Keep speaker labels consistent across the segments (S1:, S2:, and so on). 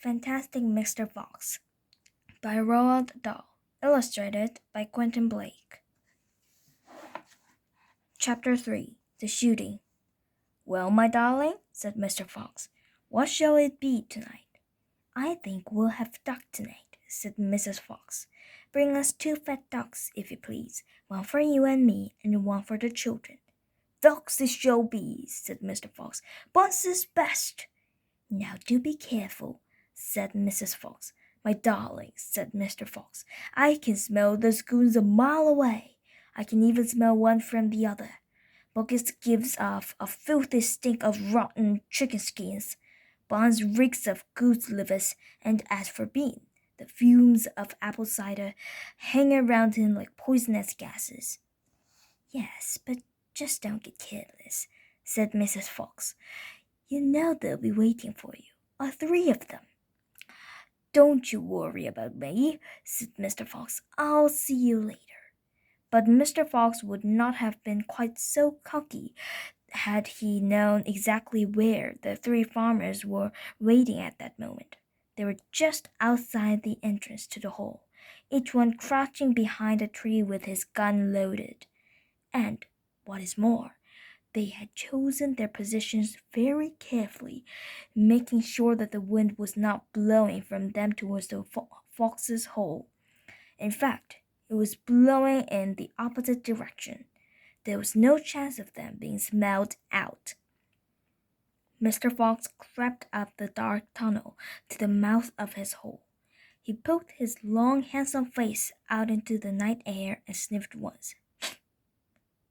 S1: Fantastic Mr. Fox by Roald Dahl, illustrated by Quentin Blake. Chapter 3 The Shooting. "Well, my darling," said Mr. Fox, "what shall it be tonight?" "I think we'll have duck tonight," said Mrs. Fox. "Bring us 2 fat ducks, if you please, one for you and me, and one for the children." "Ducks it shall be," said Mr. Fox. "Buns is best." "Now do be careful," said Mrs. Fox. "My darling," said Mr. Fox, "I can smell those goons a mile away. I can even smell one from the other. Buckets gives off a filthy stink of rotten chicken skins. Buns reeks of goose livers, and as for Bean, the fumes of apple cider hang around him like poisonous gases." "Yes, but just don't get careless," said Mrs. Fox. "You know they'll be waiting for you, all 3 of them." "Don't you worry about me," said Mr. Fox. "I'll see you later." But Mr. Fox would not have been quite so cocky had he known exactly where the 3 farmers were waiting at that moment. They were just outside the entrance to the hole, each one crouching behind a tree with his gun loaded. And, what is more, they had chosen their positions very carefully, making sure that the wind was not blowing from them towards the fox's hole. In fact, it was blowing in the opposite direction. There was no chance of them being smelled out. Mr. Fox crept up the dark tunnel to the mouth of his hole. He poked his long, handsome face out into the night air and sniffed once.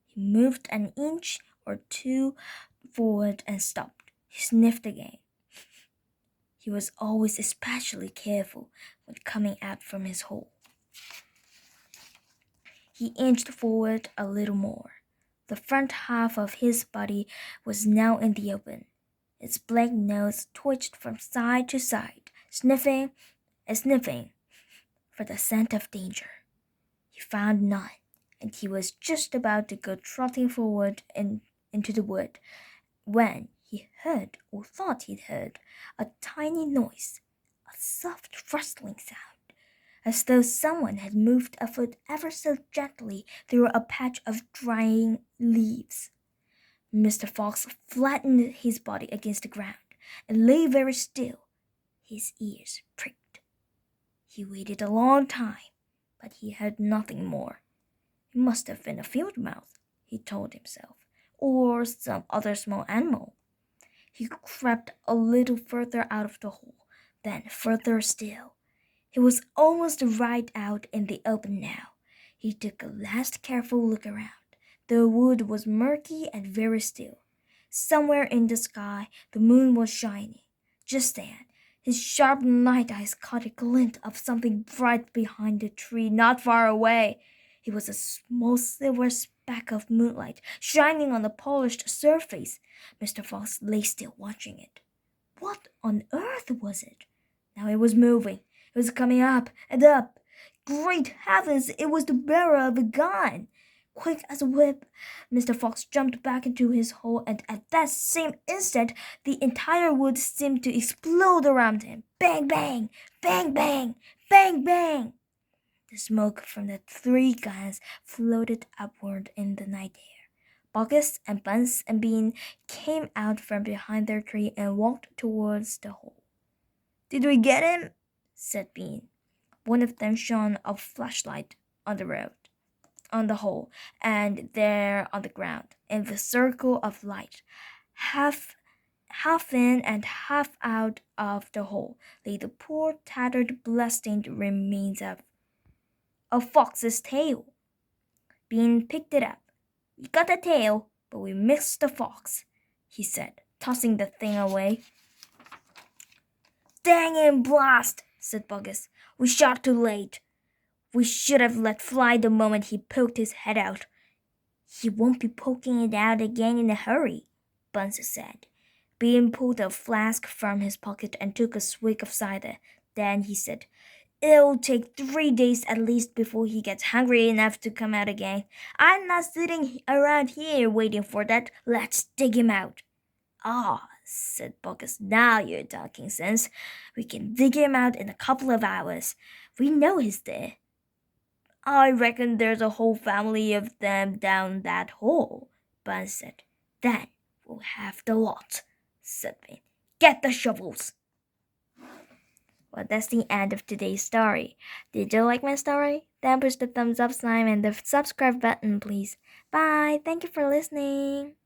S1: He moved an inch or 2 forward and stopped. He sniffed again. He was always especially careful when coming out from his hole. He inched forward a little more. The front half of his body was now in the open. Its black nose twitched from side to side, sniffing and sniffing for the scent of danger. He found none, and he was just about to go trotting forward into the wood when he heard, or thought he'd heard, a tiny noise, a soft rustling sound, as though someone had moved a foot ever so gently through a patch of drying leaves. Mr. Fox flattened his body against the ground and lay very still. His ears pricked. He waited a long time, but he heard nothing more. It must have been a field mouse, he told himself, or some other small animal. He crept a little further out of the hole, then further still. He was almost right out in the open now. He took a last careful look around. The wood was murky and very still. Somewhere in the sky the moon was shining. Just then, his sharp night eyes caught a glint of something bright behind the tree not far away. It was a small silver speck of moonlight shining on the polished surface. Mr. Fox lay still watching it. What on earth was it? Now it was moving. It was coming up and up. Great heavens, it was the bearer of a gun! Quick as a whip, Mr. Fox jumped back into his hole, and at that same instant the entire wood seemed to explode around him. Bang, bang! Bang, bang! Bang, bang! The smoke from the 3 guns floated upward in the night air. Buckets and Buns and Bean came out from behind their tree and walked towards the hole. "Did we get him?" said Bean. One of them shone a flashlight on the hole, and there on the ground, in the circle of light, half in and half out of the hole, lay the poor tattered blood-stained remains of a fox's tail. Bean picked it up. "We got the tail, but we missed the fox," he said, tossing the thing away. "Dang and blast!" said Buggis. "We shot too late. We should have let fly the moment he poked his head out." "He won't be poking it out again in a hurry," Buns said. Bean pulled a flask from his pocket and took a swig of cider. Then he said, "It'll take 3 days at least before he gets hungry enough to come out again. I'm not sitting around here waiting for that. Let's dig him out." "Ah," said Buckus. "Now you're talking sense. We can dig him out in a couple of hours. We know he's there." "I reckon there's a whole family of them down that hole," Bun said. "Then we'll have the lot," said Finn. "Get the shovels." Well, that's the end of today's story. Did you like my story? Then push the thumbs up sign and the subscribe button, please. Bye. Thank you for listening.